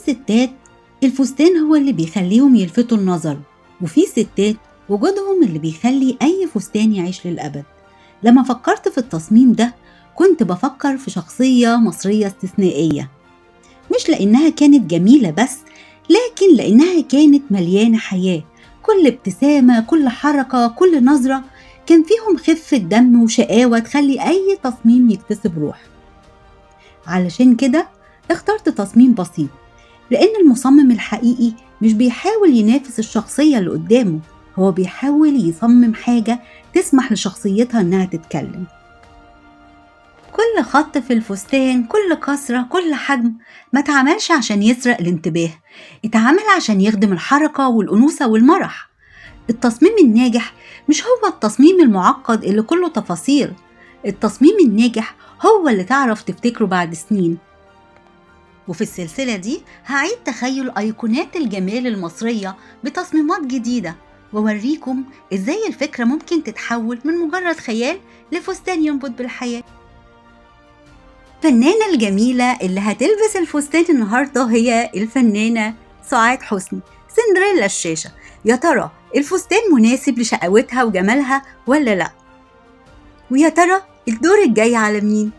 ستات الفستان هو اللي بيخليهم يلفتوا النظر، وفي ستات وجودهم اللي بيخلي أي فستان يعيش للأبد. لما فكرت في التصميم ده كنت بفكر في شخصية مصرية استثنائية، مش لأنها كانت جميلة بس، لكن لأنها كانت مليانة حياة. كل ابتسامة، كل حركة، كل نظرة كان فيهم خفة دم وشقاوة تخلي أي تصميم يكتسب روح. علشان كده اخترت تصميم بسيط، لأن المصمم الحقيقي مش بيحاول ينافس الشخصية اللي قدامه، هو بيحاول يصمم حاجة تسمح لشخصيتها إنها تتكلم. كل خط في الفستان، كل كسرة، كل حجم ما اتعملش عشان يسرق الانتباه، اتعمل عشان يخدم الحركة والأنوثة والمرح. التصميم الناجح مش هو التصميم المعقد اللي كله تفاصيل، التصميم الناجح هو اللي تعرف تفتكره بعد سنين. وفي السلسلة دي هعيد تخيل أيقونات الجمال المصرية بتصميمات جديدة، ووريكم إزاي الفكرة ممكن تتحول من مجرد خيال لفستان ينبت بالحياة. الفنانة الجميلة اللي هتلبس الفستان النهاردة هي الفنانة سعاد حسني، سندريلا الشاشة. يا ترى الفستان مناسب لشقاوتها وجمالها ولا لأ؟ ويا ترى الدور الجاي على مين؟